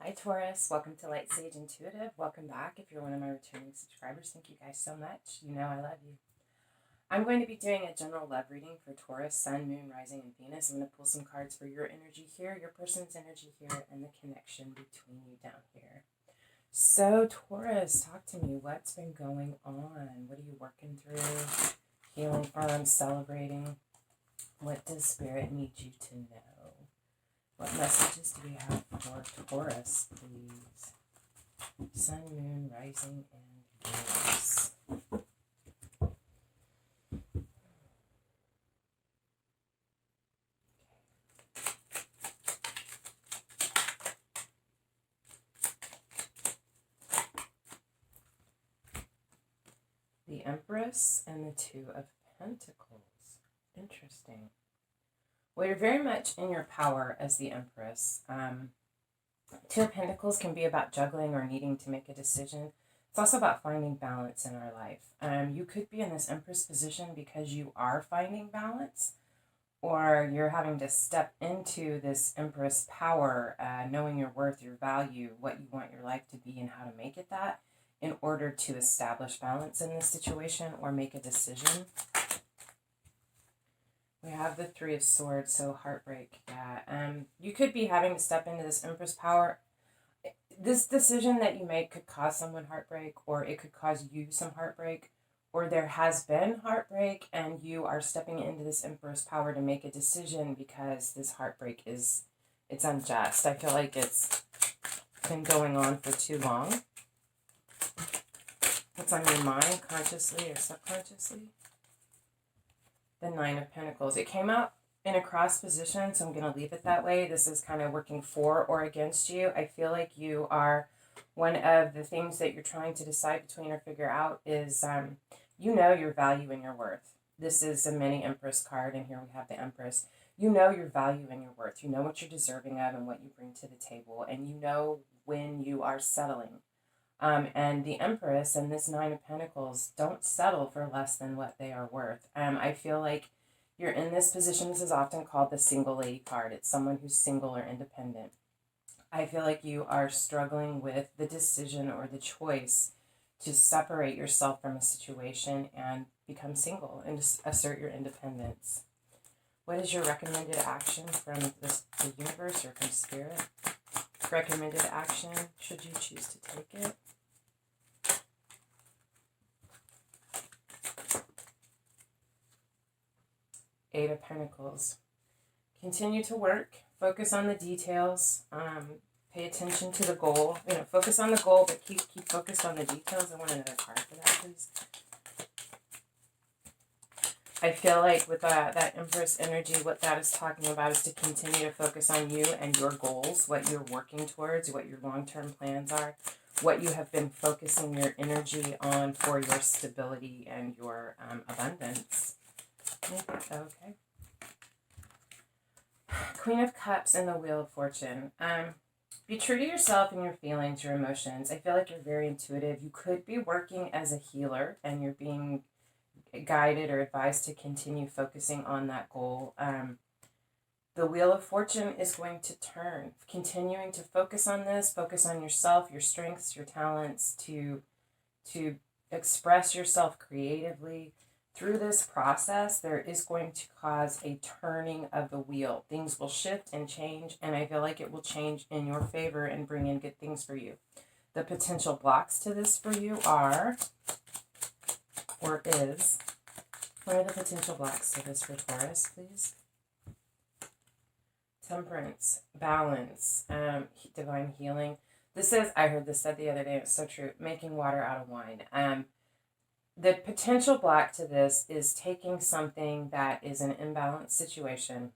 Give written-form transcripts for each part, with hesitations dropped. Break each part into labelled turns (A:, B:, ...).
A: Hi Taurus, welcome to lightsageintuitive. Welcome back if you're one of my returning subscribers. Thank you guys so much. You know I love you. I'm going to be doing a general love reading for Taurus, Sun, Moon, Rising, and Venus. I'm going to pull some cards for your energy here, your person's energy here, and the connection between you down here. So Taurus, talk to me. What's been going on? What are you working through? Healing from, celebrating? What does Spirit need you to know? What messages do we have for Taurus, please? Sun, Moon, Rising, and Venus. The Empress and the Two of Pentacles. Interesting. Well, you're very much in your power as the Empress. Two of Pentacles can be about juggling or needing to make a decision. It's also about finding balance in our life. You could be in this Empress position because you are finding balance, or you're having to step into this Empress power, knowing your worth, your value, what you want your life to be, and how to make it that in order to establish balance in this situation or make a decision. We have the Three of Swords, so heartbreak. Yeah. You could be having to step into this Empress power. This decision that you make could cause someone heartbreak, or it could cause you some heartbreak, or there has been heartbreak and you are stepping into this Empress power to make a decision because this heartbreak it's unjust. I feel like it's been going on for too long. What's on your mind, consciously or subconsciously? The Nine of Pentacles. It came out in a cross position, so I'm going to leave it that way. This is kind of working for or against you. I feel like you are, one of the things that you're trying to decide between or figure out is you know your value and your worth. This is a mini Empress card, and here we have the Empress. You know your value and your worth. You know what you're deserving of and what you bring to the table, and you know when you are settling. And the Empress and this Nine of Pentacles don't settle for less than what they are worth. I feel like you're in this position. This is often called the single lady card. It's someone who's single or independent. I feel like you are struggling with the decision or the choice to separate yourself from a situation and become single and just assert your independence. What is your recommended action from the universe or from Spirit? Recommended action, should you choose to take it? Eight of Pentacles. Continue to work. Focus on the details. Pay attention to the goal. Focus on the goal, but keep focused on the details. I want another card for that, please. I feel like with that Empress energy, what that is talking about is to continue to focus on you and your goals, what you're working towards, what your long-term plans are, what you have been focusing your energy on for your stability and your abundance. Okay. Queen of Cups and the Wheel of Fortune. Be true to yourself and your feelings, your emotions. I feel like you're very intuitive. You could be working as a healer and you're being guided or advised to continue focusing on that goal. The Wheel of Fortune is going to turn. Continuing to focus on this, focus on yourself, your strengths, your talents, to express yourself creatively. Through this process, there is going to cause a turning of the wheel. Things will shift and change, and I feel like it will change in your favor and bring in good things for you. The potential blocks to this for you are, or is, what are the potential blocks to this for Taurus, please? Temperance, balance, divine healing. This is, I heard this said the other day, it's so true, making water out of wine. The potential block to this is taking something that is an imbalanced situation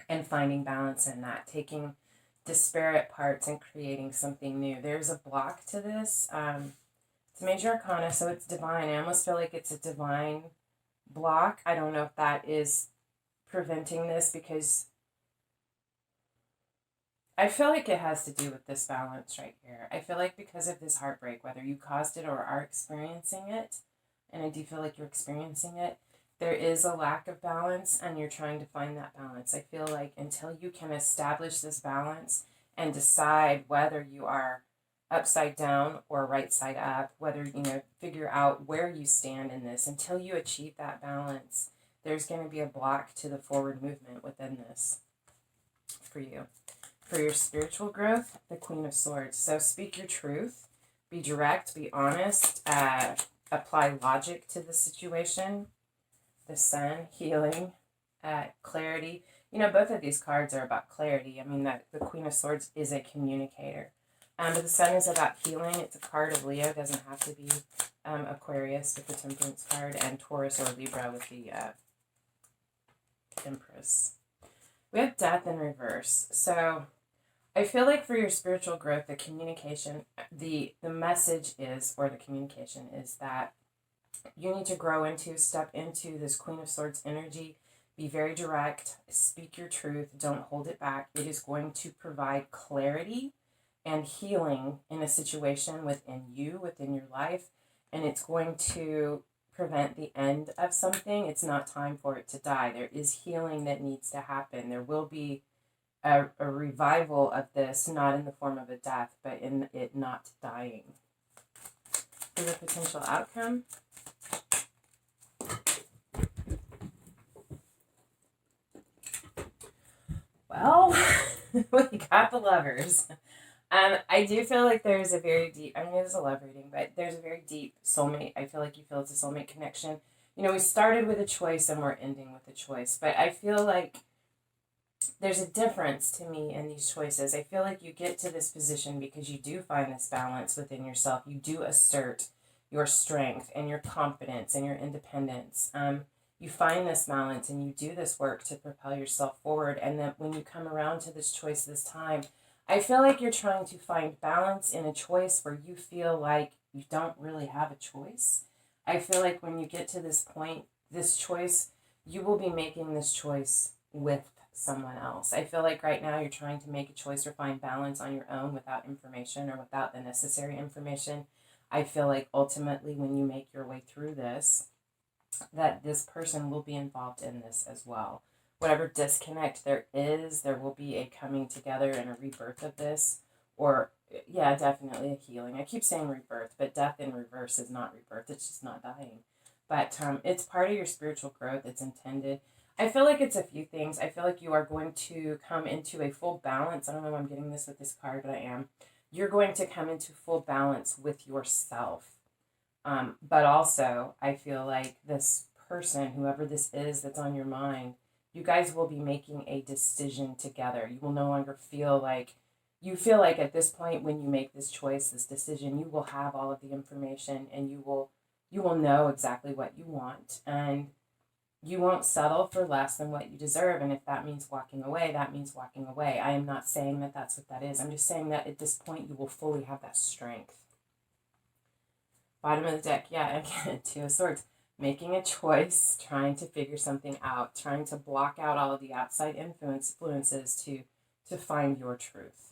A: and finding balance in that, taking disparate parts and creating something new. There's a block to this. It's major arcana, so it's divine. I almost feel like it's a divine block. I don't know if that is preventing this, because I feel like it has to do with this balance right here. I feel like because of this heartbreak, whether you caused it or are experiencing it, and I do feel like you're experiencing it, there is a lack of balance and you're trying to find that balance. I feel like until you can establish this balance and decide whether you are upside down or right side up, whether, figure out where you stand in this. Until you achieve that balance, there's going to be a block to the forward movement within this for you. For your spiritual growth, the Queen of Swords. So speak your truth, be direct, be honest, apply logic to the situation. The Sun, healing, clarity. Both of these cards are about clarity. I mean, the Queen of Swords is a communicator. But the Sun is about healing. It's a card of Leo. It doesn't have to be Aquarius with the Temperance card, and Taurus or Libra with the Empress. We have Death in reverse. So I feel like for your spiritual growth, the communication, the message is, or the communication is that you need to step into this Queen of Swords energy. Be very direct. Speak your truth. Don't hold it back. It is going to provide clarity and healing in a situation within you, within your life. And it's going to prevent the end of something. It's not time for it to die. There is healing that needs to happen. There will be a revival of this, not in the form of a death, but in it not dying. For the potential outcome, well, we got the Lovers. I do feel like there's a very deep, it is a love reading, but there's a very deep soulmate. I feel like you feel it's a soulmate connection. We started with a choice and we're ending with a choice, but I feel like there's a difference to me in these choices. I feel like you get to this position because you do find this balance within yourself. You do assert your strength and your confidence and your independence. You find this balance and you do this work to propel yourself forward. And then when you come around to this choice this time, I feel like you're trying to find balance in a choice where you feel like you don't really have a choice. I feel like when you get to this point, this choice, you will be making this choice with someone else. I feel like right now you're trying to make a choice or find balance on your own without information or without the necessary information. I feel like ultimately when you make your way through this, that this person will be involved in this as well. Whatever disconnect there is, there will be a coming together and a rebirth of this. Or, yeah, definitely a healing. I keep saying rebirth, but death in reverse is not rebirth. It's just not dying. But it's part of your spiritual growth. It's intended. I feel like it's a few things. I feel like you are going to come into a full balance. I don't know why I'm getting this with this card, but I am. You're going to come into full balance with yourself. But also, I feel like this person, whoever this is that's on your mind, you guys will be making a decision together. You will no longer feel like at this point when you make this choice, this decision, you will have all of the information and you will know exactly what you want. And you won't settle for less than what you deserve. And if that means walking away, that means walking away. I am not saying that that's what that is. I'm just saying that at this point, you will fully have that strength. Bottom of the deck, yeah, again, Two of Swords. Making a choice, trying to figure something out, trying to block out all of the outside influences to find your truth.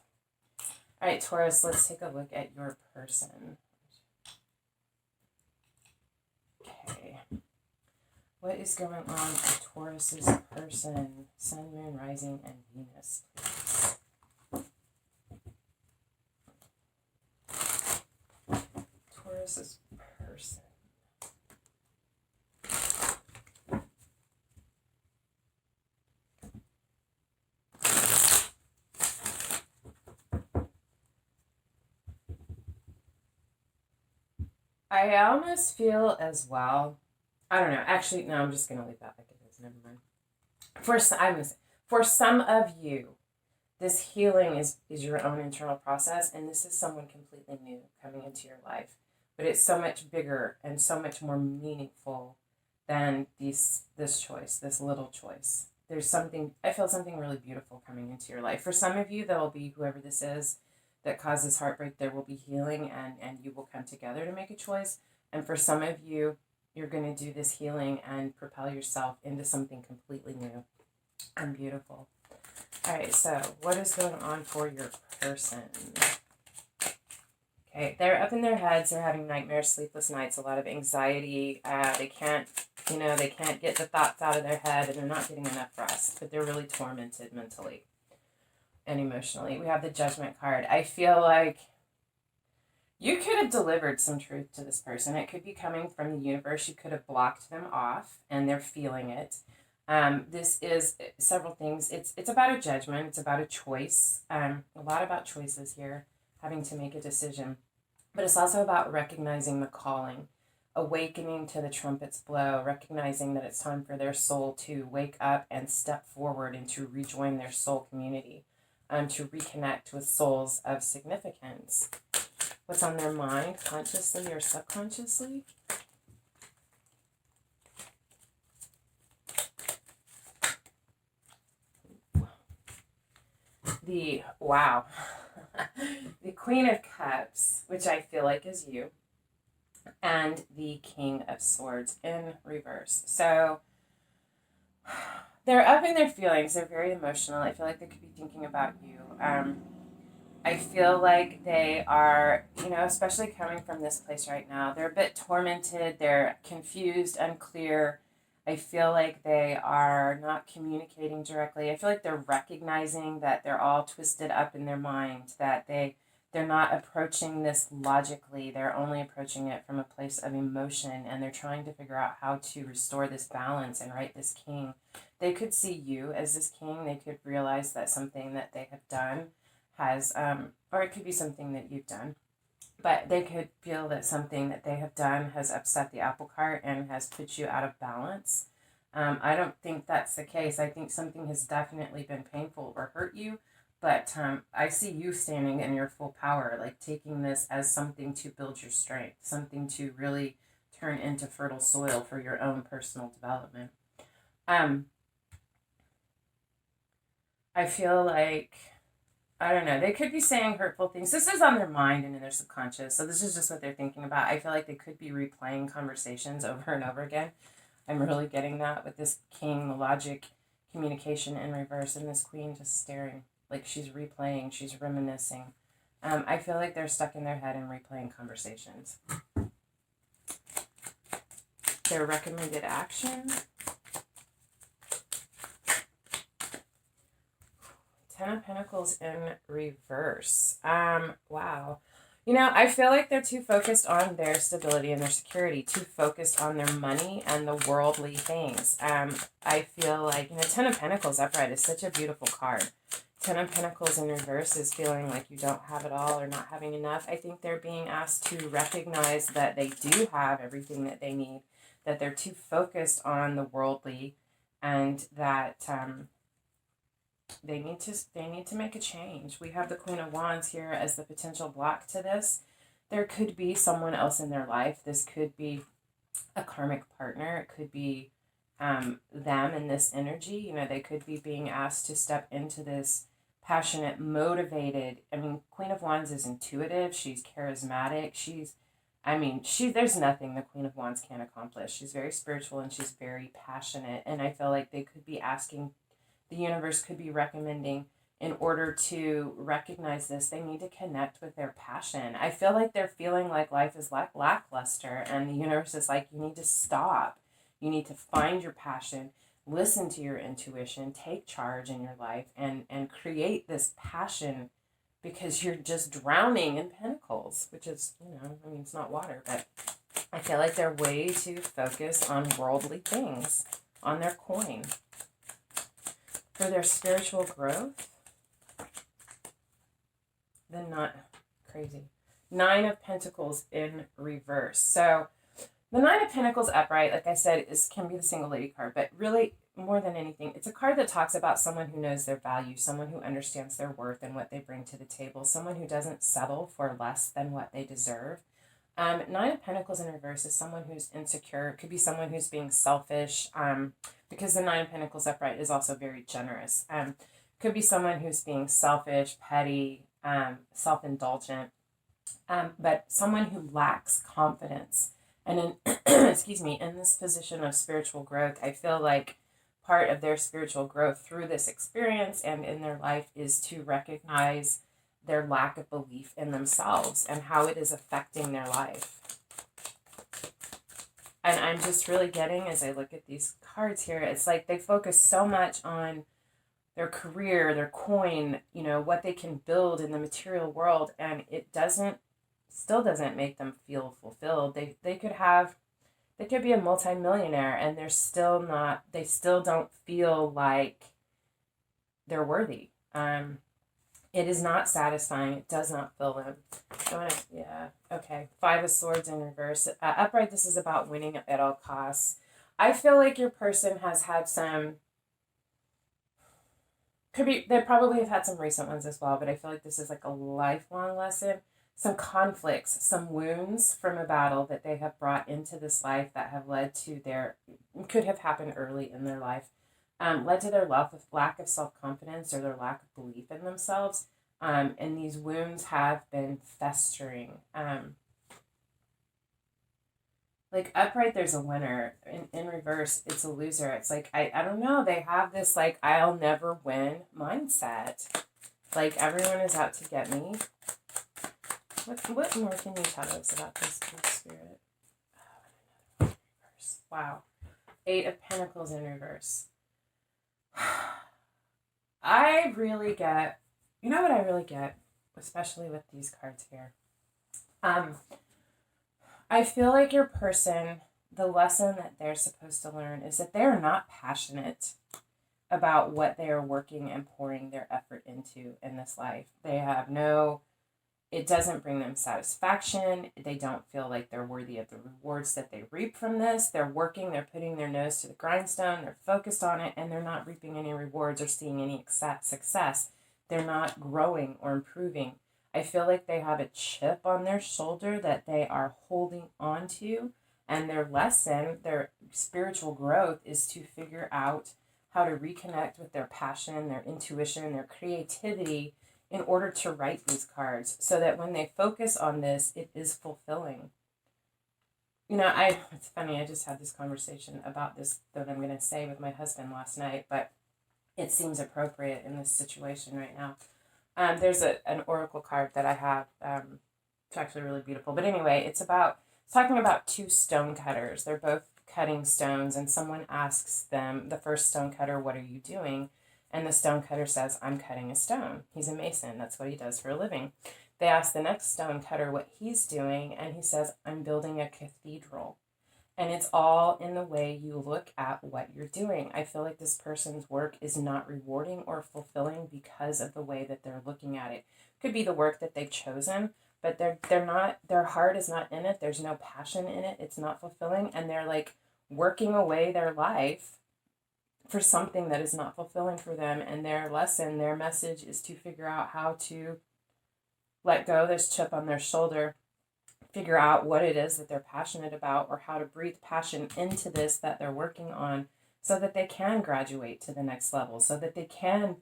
A: All right, Taurus, let's take a look at your person. Okay. What is going on for Taurus's person? Sun, Moon, Rising, and Venus, please. Taurus's person. I almost feel as well. I don't know. Actually, no, I'm just going to leave that like it is. Never mind. For some of you, this healing is your own internal process, and this is someone completely new coming into your life. But it's so much bigger and so much more meaningful than this choice, this little choice. I feel something really beautiful coming into your life. For some of you, that will be whoever this is that causes heartbreak. There will be healing, and you will come together to make a choice. And for some of you, you're going to do this healing and propel yourself into something completely new and beautiful. All right, so what is going on for your person? Okay, they're up in their heads. They're having nightmares, sleepless nights, a lot of anxiety. They can't get the thoughts out of their head, and they're not getting enough rest, but they're really tormented mentally. and emotionally. We have the Judgment card. I feel like you could have delivered some truth to this person. It could be coming from the universe. You could have blocked them off and they're feeling it. This is several things. It's about a judgment. It's about a choice. A lot about choices here, having to make a decision. But it's also about recognizing the calling, awakening to the trumpet's blow, recognizing that it's time for their soul to wake up and step forward and to rejoin their soul community, to reconnect with souls of significance. What's on their mind, consciously or subconsciously? Wow. The Queen of Cups, which I feel like is you, and the King of Swords in reverse. So they're up in their feelings. They're very emotional. I feel like they could be thinking about you. I feel like they are, especially coming from this place right now, they're a bit tormented. They're confused, unclear. I feel like they are not communicating directly. I feel like they're recognizing that they're all twisted up in their mind, that they're not approaching this logically. They're only approaching it from a place of emotion, and they're trying to figure out how to restore this balance and right this king. They could see you as this king. They could realize that something that they have done has, or it could be something that you've done, but they could feel that something that they have done has upset the apple cart and has put you out of balance. I don't think that's the case. I think something has definitely been painful or hurt you, but I see you standing in your full power, like taking this as something to build your strength, something to really turn into fertile soil for your own personal development. I feel like, I don't know, they could be saying hurtful things. This is on their mind and in their subconscious, so this is just what they're thinking about. I feel like they could be replaying conversations over and over again. I'm really getting that with this king, the logic, communication in reverse, and this queen just staring, like she's replaying, she's reminiscing. I feel like they're stuck in their head and replaying conversations. Their recommended action. Ten of Pentacles in reverse. Wow. I feel like they're too focused on their stability and their security, too focused on their money and the worldly things. I feel like, Ten of Pentacles upright is such a beautiful card. Ten of Pentacles in reverse is feeling like you don't have it all or not having enough. I think they're being asked to recognize that they do have everything that they need, that they're too focused on the worldly, and that they need to make a change. We have the Queen of Wands here as the potential block to this. There could be someone else in their life. This could be a karmic partner. It could be them in this energy. They could be being asked to step into this passionate, motivated. Queen of Wands is intuitive. She's charismatic. There's nothing the Queen of Wands can't accomplish. She's very spiritual and she's very passionate. And I feel like they could be asking, the universe could be recommending, in order to recognize this, they need to connect with their passion. I feel like they're feeling like life is lackluster, and the universe is like, you need to stop. You need to find your passion, listen to your intuition, take charge in your life, and create this passion, because you're just drowning in pentacles, which is, it's not water, but I feel like they're way too focused on worldly things, on their coin. For their spiritual growth, then not crazy. Nine of Pentacles in reverse. So the Nine of Pentacles upright, like I said, can be the single lady card, but really more than anything, it's a card that talks about someone who knows their value, someone who understands their worth and what they bring to the table, someone who doesn't settle for less than what they deserve. Nine of Pentacles in reverse is someone who's insecure. It could be someone who's being selfish, because the Nine of Pentacles upright is also very generous. Could be someone who's being selfish, petty, self-indulgent, but someone who lacks confidence. And in, in this position of spiritual growth, I feel like part of their spiritual growth through this experience and in their life is to recognize their lack of belief in themselves and how it is affecting their life. And I'm just really getting, as I look at these cards here, it's like they focus so much on their career, their coin, you know, what they can build in the material world, and it still doesn't make them feel fulfilled. They could be a multimillionaire and they still don't feel like they're worthy. It is not satisfying. It does not fill them. Yeah, okay. 5 of Swords in reverse. Upright, this is about winning at all costs. I feel like your person has had they probably have had some recent ones as well, but I feel like this is like a lifelong lesson. Some conflicts, some wounds from a battle that they have brought into this life that have led to could have happened early in their life, led to their lack of self-confidence or their lack of belief in themselves. And these wounds have been festering. Like upright, there's a winner. In reverse, it's a loser. It's like, I don't know. They have this like, I'll never win mindset. Like everyone is out to get me. What more can you tell us about this good spirit? Oh, reverse. Wow. 8 of Pentacles in reverse. I really get, you know what I really get, especially with these cards here? I feel like your person, the lesson that they're supposed to learn is that they're not passionate about what they are working and pouring their effort into in this life. It doesn't bring them satisfaction. They don't feel like they're worthy of the rewards that they reap from this. They're working, they're putting their nose to the grindstone, they're focused on it, and they're not reaping any rewards or seeing any success. They're not growing or improving. I feel like they have a chip on their shoulder that they are holding on to, and their lesson, their spiritual growth, is to figure out how to reconnect with their passion, their intuition, their creativity, in order to write these cards so that when they focus on this, it is fulfilling. You know, it's funny, I just had this conversation about this that I'm going to say with my husband last night, but it seems appropriate in this situation right now. There's an oracle card that I have. It's actually really beautiful. But anyway, it's talking about 2 stone cutters. They're both cutting stones, and someone asks them, the first stone cutter, what are you doing? And the stone cutter says, I'm cutting a stone. He's a mason. That's what he does for a living. They ask the next stone cutter what he's doing, and he says, I'm building a cathedral. And it's all in the way you look at what you're doing. I feel like this person's work is not rewarding or fulfilling because of the way that they're looking at it. Could be the work that they've chosen, but they're not, their heart is not in it. There's no passion in it. It's not fulfilling. And they're like working away their life for something that is not fulfilling for them. And their lesson, their message is to figure out how to let go of this chip on their shoulder, figure out what it is that they're passionate about, or how to breathe passion into this that they're working on so that they can graduate to the next level, so that they can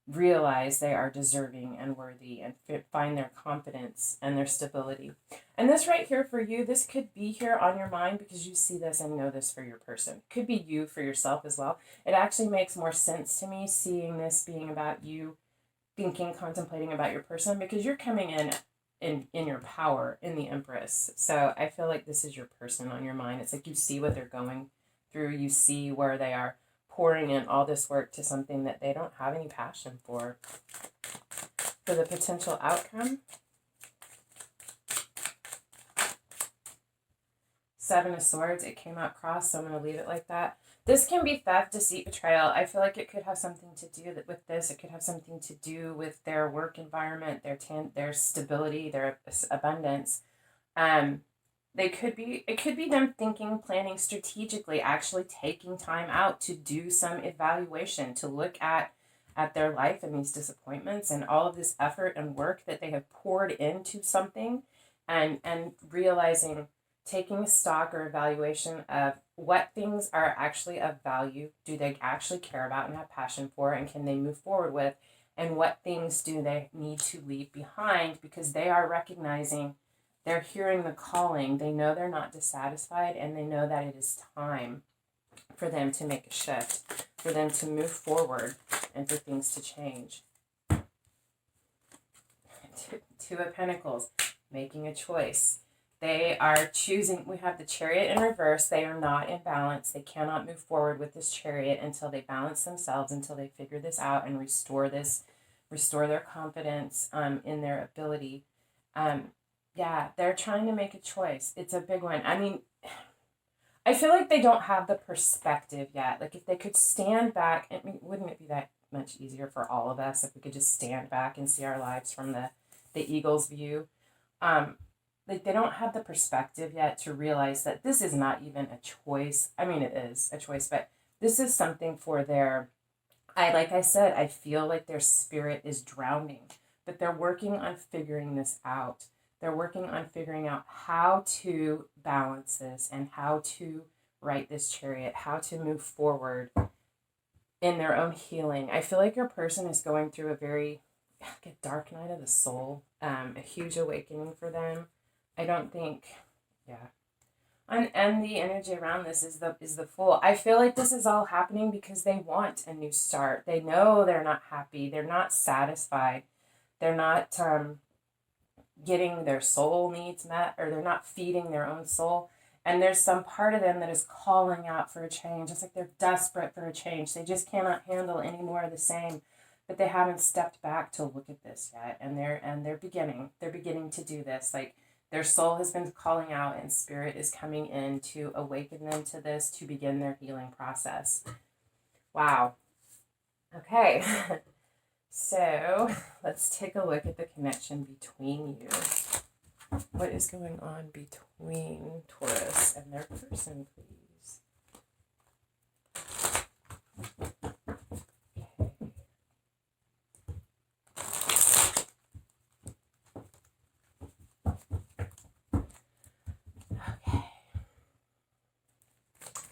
A: realize they are deserving and worthy and find their confidence and their stability. And this right here for you, this could be here on your mind because you see this and know this for your person. Could be you for yourself as well. It actually makes more sense to me seeing this being about you, thinking, contemplating about your person, because you're coming in your power in the Empress. So I feel like this is your person on your mind. It's like you see what they're going through. You see where they are pouring in all this work to something that they don't have any passion for. For the potential outcome, 7 of Swords, it came out crossed, so I'm going to leave it like that. This can be theft, deceit, betrayal. I feel like it could have something to do with this. It could have something to do with their work environment, their stability, their abundance. It could be them thinking, planning strategically, actually taking time out to do some evaluation, to look at their life and these disappointments and all of this effort and work that they have poured into something, and realizing, taking stock or evaluation of what things are actually of value, do they actually care about and have passion for, and can they move forward with, and what things do they need to leave behind because they are recognizing, they're hearing the calling, they know they're not dissatisfied, and they know that it is time for them to make a shift, for them to move forward, and for things to change. 2 of Pentacles, making a choice. They are choosing, we have the Chariot in reverse. They are not in balance. They cannot move forward with this Chariot until they balance themselves, until they figure this out and restore their confidence in their ability. Yeah, they're trying to make a choice. It's a big one. I mean, I feel like they don't have the perspective yet. Like if they could stand back, I mean, wouldn't it be that much easier for all of us if we could just stand back and see our lives from the eagle's view? Like they don't have the perspective yet to realize that this is not even a choice. I mean, it is a choice, but this is something for their, like I said, I feel like their spirit is drowning, but they're working on figuring this out. They're working on figuring out how to balance this and how to write this Chariot, how to move forward in their own healing. I feel like your person is going through a very like a dark night of the soul, a huge awakening for them. I don't think, yeah. And the energy around this is the Fool. I feel like this is all happening because they want a new start. They know they're not happy. They're not satisfied. They're not getting their soul needs met, or they're not feeding their own soul. And there's some part of them that is calling out for a change. It's like they're desperate for a change. They just cannot handle any more of the same. But they haven't stepped back to look at this yet. And they're beginning to do this. Like their soul has been calling out and spirit is coming in to awaken them to this, to begin their healing process. Wow. Okay. So let's take a look at the connection between you. What is going on between Taurus and their person, please?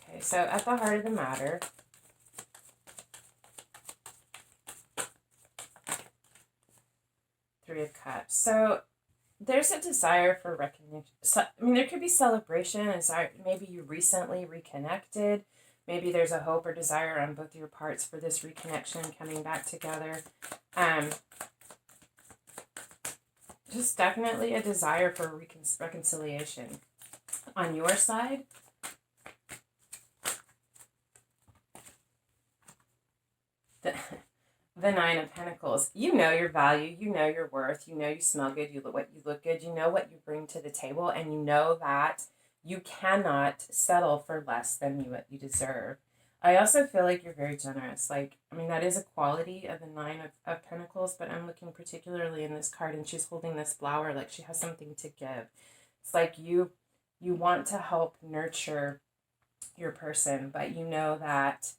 A: Okay, so at the heart of the matter, Three of Cups. So there's a desire for recognition. So, I mean, there could be celebration, a desire. Maybe you recently reconnected. Maybe there's a hope or desire on both your parts for this reconnection coming back together. Just definitely a desire for reconciliation. On your side, the Nine of Pentacles. You know your value. You know your worth. You know you smell good. You look good. You know what you bring to the table, and you know that you cannot settle for less than what you deserve. I also feel like you're very generous. Like, I mean, that is a quality of the Nine of Pentacles, but I'm looking particularly in this card, and she's holding this flower like she has something to give. It's like you want to help nurture your person, but you know that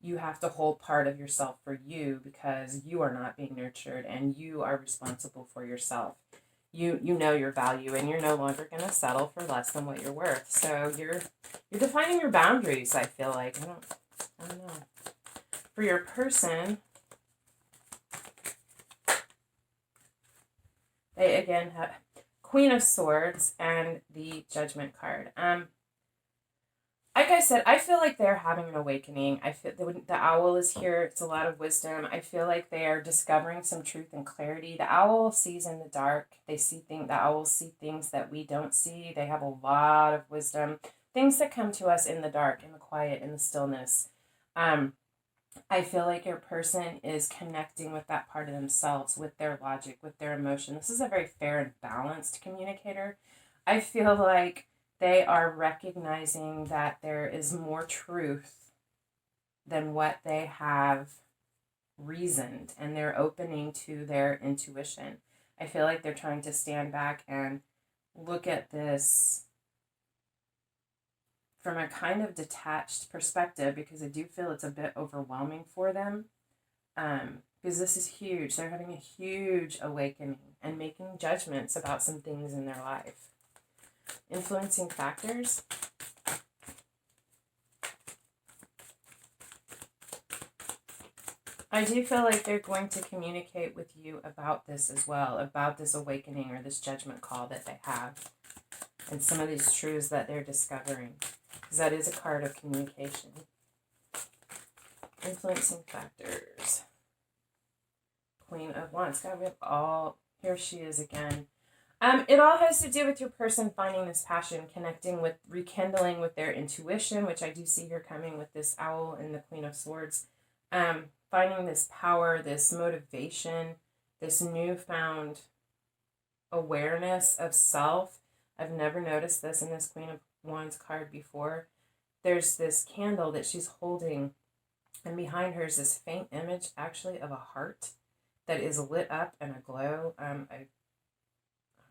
A: you have to hold part of yourself for you because you are not being nurtured and you are responsible for yourself. You know your value and you're no longer going to settle for less than what you're worth. So you're defining your boundaries, I feel like. I don't know. For your person, they again have Queen of Swords and the Judgment card. Like I said, I feel like they're having an awakening. I feel the owl is here. It's a lot of wisdom. I feel like they are discovering some truth and clarity. The owl sees in the dark. The owls see things that we don't see. They have a lot of wisdom. Things that come to us in the dark, in the quiet, in the stillness. I feel like your person is connecting with that part of themselves, with their logic, with their emotion. This is a very fair and balanced communicator. I feel like they are recognizing that there is more truth than what they have reasoned, and they're opening to their intuition. I feel like they're trying to stand back and look at this from a kind of detached perspective, because I do feel it's a bit overwhelming for them, because this is huge. They're having a huge awakening and making judgments about some things in their life. Influencing factors. I do feel like they're going to communicate with you about this as well, about this awakening or this judgment call that they have, and some of these truths that they're discovering, because that is a card of communication. Influencing factors. Queen of Wands. God, we have all, here she is again. It all has to do with your person finding this passion, connecting with, rekindling with their intuition, which I do see here coming with this owl and the Queen of Swords. Finding this power, this motivation, this newfound awareness of self. I've never noticed this in this Queen of Wands card before. There's this candle that she's holding, and behind her is this faint image, actually, of a heart that is lit up and aglow. I'm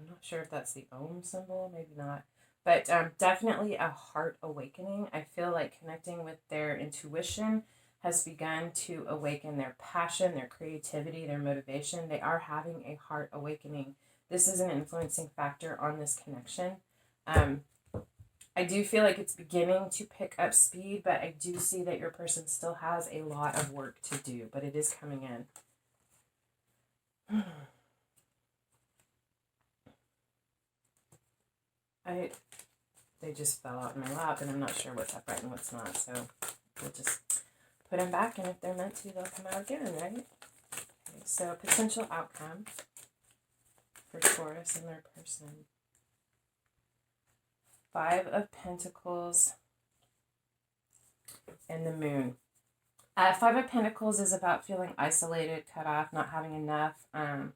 A: not sure if that's the Om symbol, maybe not. But definitely a heart awakening. I feel like connecting with their intuition has begun to awaken their passion, their creativity, their motivation. They are having a heart awakening. This is an influencing factor on this connection. I do feel like it's beginning to pick up speed, but I do see that your person still has a lot of work to do, but it is coming in. They just fell out in my lap, and I'm not sure what's upright and what's not, so we'll just put them back, and if they're meant to, they'll come out again, right? Okay, so potential outcome for Taurus and their person. 5 of Pentacles and the Moon. 5 of Pentacles is about feeling isolated, cut off, not having enough. Could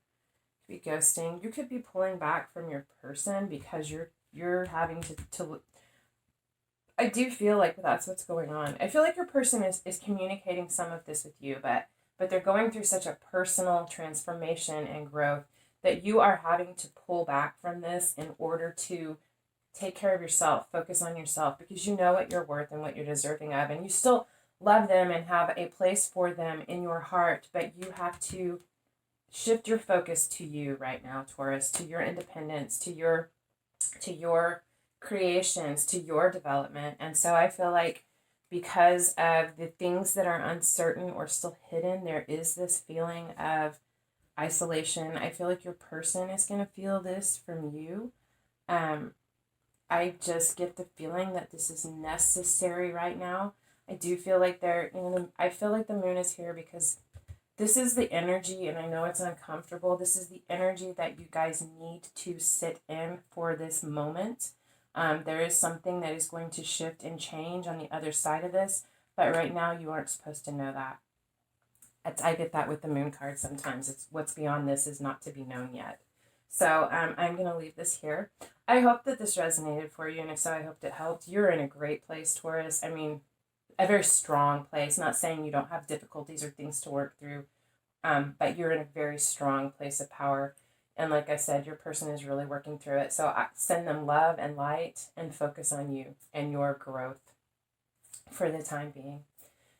A: be ghosting. You could be pulling back from your person because you're having to I do feel like that's what's going on. I feel like your person is communicating some of this with you, but they're going through such a personal transformation and growth that you are having to pull back from this in order to take care of yourself, focus on yourself, because you know what you're worth and what you're deserving of, and you still love them and have a place for them in your heart, but you have to shift your focus to you right now, Taurus, to your independence, to your creations, to your development. And so I feel like because of the things that are uncertain or still hidden, there is this feeling of isolation. I feel like your person is going to feel this from you. I just get the feeling that this is necessary right now. I do feel like I feel like the Moon is here because this is the energy, and I know it's uncomfortable. This is the energy that you guys need to sit in for this moment. There is something that is going to shift and change on the other side of this, but right now you aren't supposed to know that. I get that with the Moon card sometimes. It's what's beyond this is not to be known yet. So I'm going to leave this here. I hope that this resonated for you, and if so, I hope it helped. You're in a great place, Taurus. I mean, a very strong place. Not saying you don't have difficulties or things to work through, but you're in a very strong place of power. And like I said, your person is really working through it. So I send them love and light and focus on you and your growth for the time being.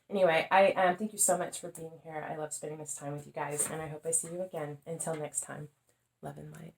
A: Anyway, I thank you so much for being here. I love spending this time with you guys, and I hope I see you again. Until next time, love and light.